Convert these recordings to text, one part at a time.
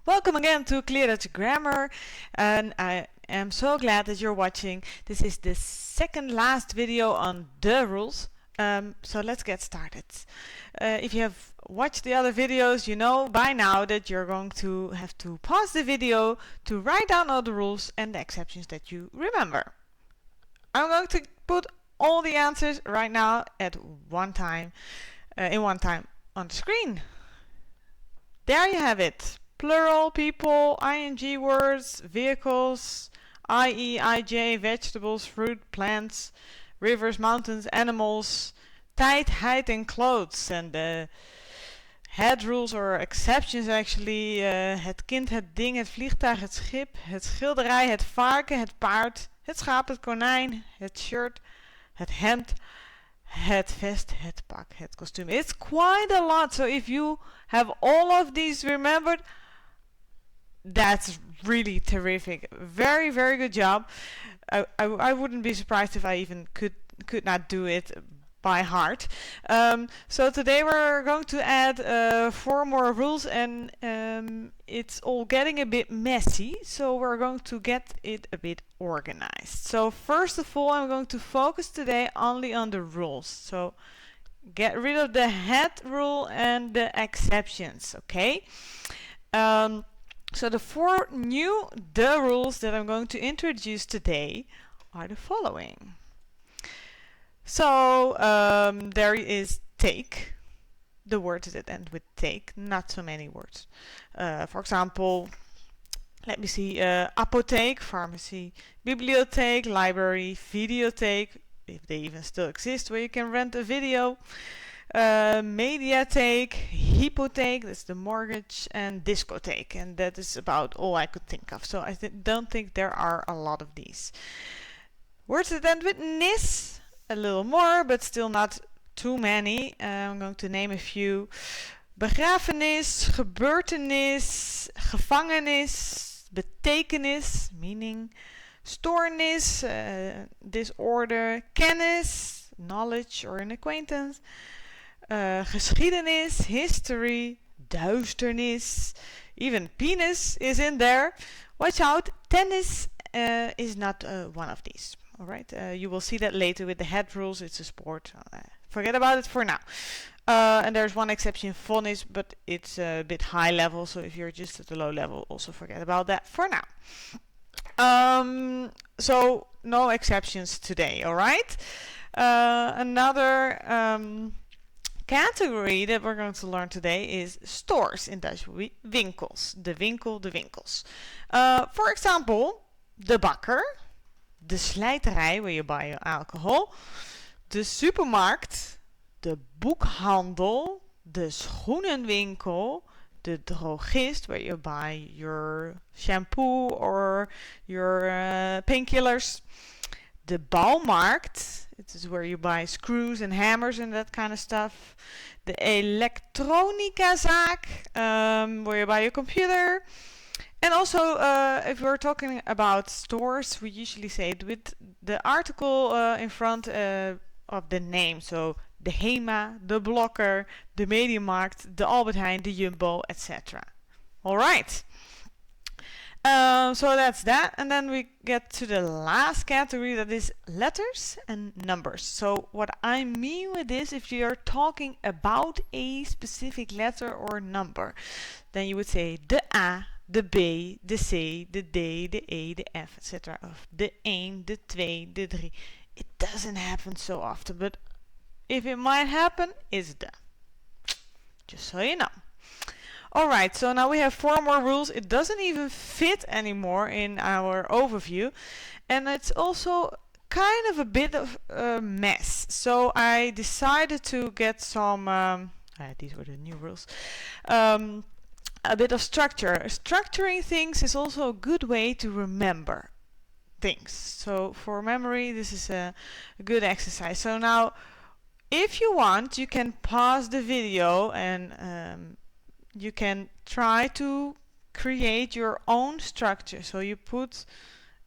Welcome again to Clear Dutch Grammar, and I am so glad that you're watching. This is the second last video on the rules, so let's get started. If you have watched the other videos, you know by now that you're going to have to pause the video to write down all the rules and the exceptions that you remember. I'm going to put all the answers right now at one time, in one time on the screen. There you have it. Plural, people, ing words, vehicles, IE, IJ, vegetables, fruit, plants, rivers, mountains, animals, tijd, height and clothes. And the HET rules or exceptions actually. Het kind, het ding, het vliegtuig, het schip, het schilderij, het varken, het paard, het schaap, het konijn, het shirt, het hemd, het vest, het pak, het kostuum. It's quite a lot. So if you have all of these remembered, that's really terrific. Very, very good job. I wouldn't be surprised if I even could not do it by heart. So today we're going to add 4 more rules, and it's all getting a bit messy, so we're going to get it a bit organized. So first of all, I'm going to focus today only on the rules. So get rid of the HET rule and the exceptions, okay? So the 4 new the rules that I'm going to introduce today are the following. So there is take, the words that end with take, not so many words. For example, let me see, apotheek, pharmacy, bibliotheek, library, videotheek, if they even still exist, where you can rent a video, mediatheek, hypotheek, that's the mortgage, and discotheek, and that is about all I could think of. So I don't think there are a lot of these. Words that end with nis, a little more, but still not too many. I'm going to name a few. Begrafenis, gebeurtenis, gevangenis, betekenis, meaning, stoornis, disorder, kennis, knowledge or an acquaintance, geschiedenis, history, duisternis, even penis is in there. Watch out, tennis is not one of these. Alright, you will see that later with the HET rules. It's a sport. Forget about it for now. And there's one exception, vonnis, but it's a bit high level, so if you're just at the low level, also forget about that for now. So no exceptions today, alright? Another category that we're going to learn today is stores. In Dutch will be winkels. De winkel, de winkels. For example, de bakker, de slijterij, where you buy your alcohol, de supermarkt, de boekhandel, de schoenenwinkel, de drogist, where you buy your shampoo or your painkillers, de bouwmarkt, it is where you buy screws and hammers and that kind of stuff, de elektronicazaak, where you buy your computer. And also, if we're talking about stores, we usually say it with the article in front of the name. So, de HEMA, de Blokker, de Mediamarkt, de Albert Heijn, de Jumbo, etc. Alright. So that's that. And then we get to the last category, that is letters and numbers. So what I mean with this, if you're talking about a specific letter or number, then you would say de A, de B, de C, de D, de E, de F, etc. Of de 1, de 2, de 3. It doesn't happen so often, but if it might happen, it's de. Just so you know. Alright, so now we have 4 more rules. It doesn't even fit anymore in our overview, and it's also kind of a bit of a mess. So I decided to get some, these were the new rules, a bit of structure. Structuring things is also a good way to remember things. So for memory, this is a good exercise. So now, if you want, you can pause the video and you can try to create your own structure. So you put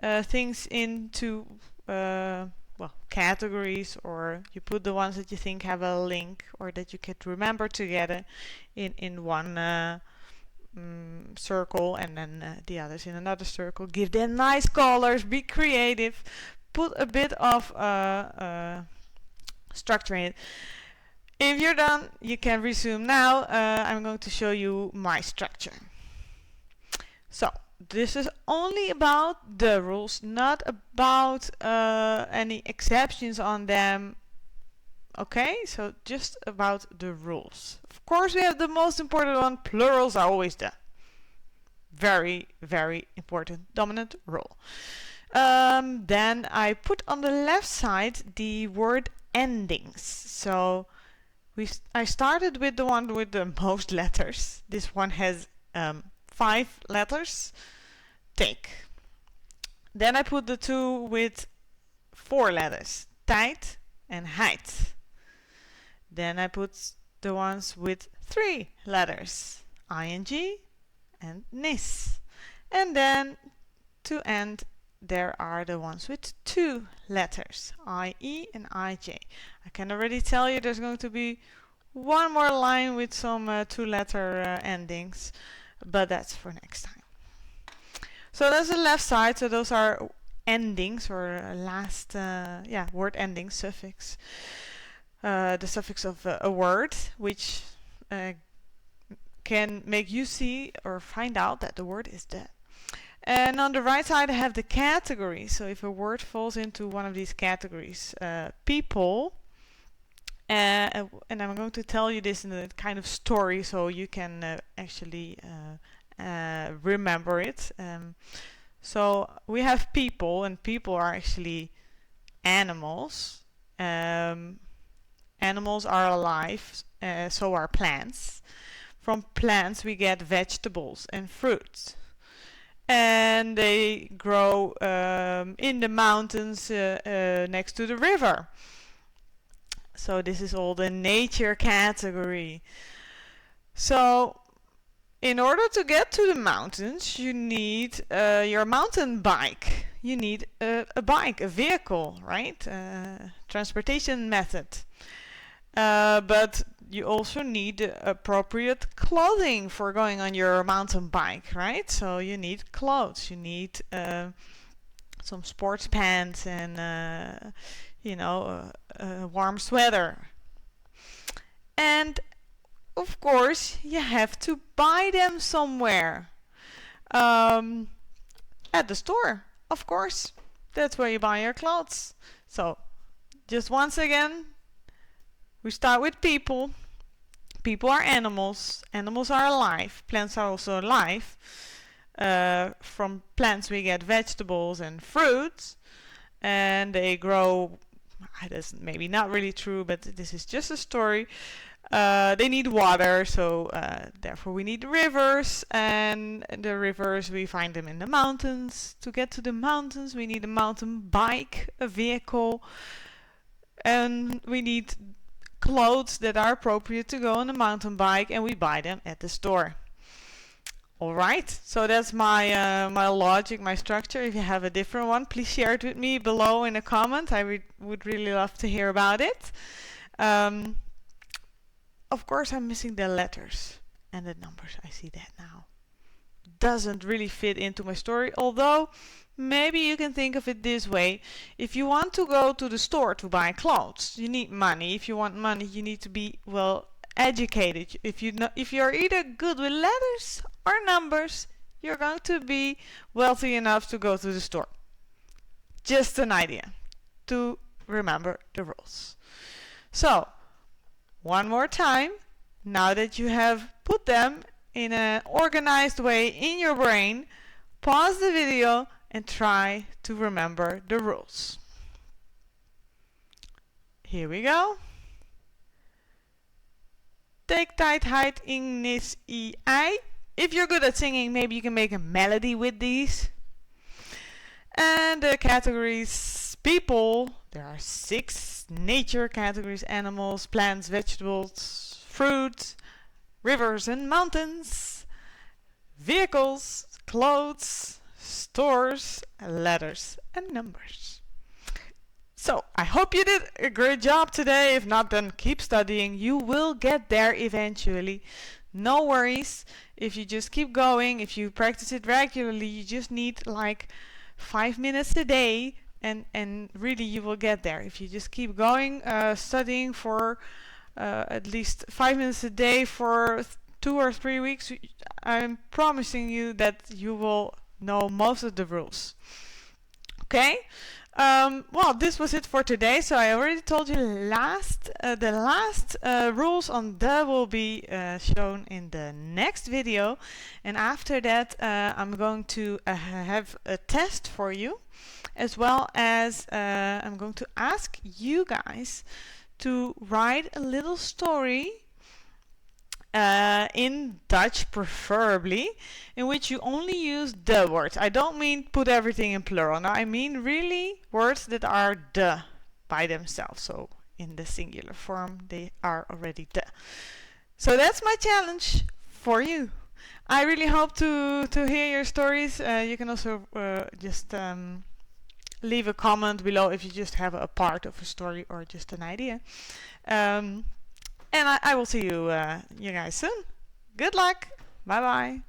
things into categories, or you put the ones that you think have a link or that you could remember together in one circle, and then the others in another circle. Give them nice colors, be creative, put a bit of structure in it. If you're done, you can resume now. I'm going to show you my structure. So this is only about the rules, not about any exceptions on them. Okay, so just about the rules. Of course, we have the most important one. Plurals are always the very, very important dominant rule. Then I put on the left side the word endings. So I started with the one with the most letters. This one has 5 letters. Take. Then I put the two with 4 letters. Tijd and HET. Then I put the ones with 3 letters. ING and NIS. And then to end there are the ones with 2 letters. IE and IJ. I can already tell you there's going to be one more line with some 2-letter endings, but that's for next time. So that's the left side. So those are endings, or last word ending suffix. The suffix of a word, which can make you see or find out that the word is dead. And on the right side I have the category. So if a word falls into one of these categories, people, and I'm going to tell you this in a kind of story so you can actually remember it. So we have people, and people are actually animals. Animals are alive, so are plants. From plants we get vegetables and fruits. And they grow in the mountains next to the river. So this is all the nature category. So in order to get to the mountains, you need your mountain bike. You need a bike, a vehicle, right? Transportation method. But you also need appropriate clothing for going on your mountain bike, right? So you need clothes. You need some sports pants and a warm sweater. And of course you have to buy them somewhere. At the store, of course. That's where you buy your clothes. So just once again, we start with people. People are animals. Animals are alive. Plants are also alive. From plants we get vegetables and fruits, and they grow. That's maybe not really true, but this is just a story. They need water, so therefore we need rivers, and the rivers we find them in the mountains. To get to the mountains we need a mountain bike, a vehicle, and we need clothes that are appropriate to go on a mountain bike, and we buy them at the store. Alright, so that's my my logic, my structure. If you have a different one, please share it with me below in a comment. I would really love to hear about it. Of course I'm missing the letters and the numbers. I see that now. Doesn't really fit into my story, although maybe you can think of it this way. If you want to go to the store to buy clothes, you need money. If you want money, you need to be well educated. If you're either good with letters or numbers, you're going to be wealthy enough to go to the store. Just an idea to remember the rules. So one more time, now that you have put them in an organized way in your brain, pause the video and try to remember the rules. Here we go. Take, tijd, height, ing, nis, I. If you're good at singing, maybe you can make a melody with these. And the categories: people, there are 6 nature categories: animals, plants, vegetables, fruit, rivers and mountains, vehicles, clothes, stores, letters and numbers. So I hope you did a great job today. If not, then keep studying. You will get there eventually. No worries if you just keep going. If you practice it regularly, you just need like 5 minutes a day, and really you will get there. If you just keep going, studying for at least 5 minutes a day for 2 or 3 weeks, I'm promising you that you will know most of the rules. Okay? Well, this was it for today. So I already told you the last rules on the will be shown in the next video, and after that I'm going to have a test for you, as well as I'm going to ask you guys to write a little story in Dutch preferably, in which you only use the words. I don't mean put everything in plural. No, I mean really words that are the by themselves. So in the singular form they are already the. So that's my challenge for you. I really hope to hear your stories. You can also just leave a comment below if you just have a part of a story or just an idea. And I will see you guys soon. Good luck. Bye bye.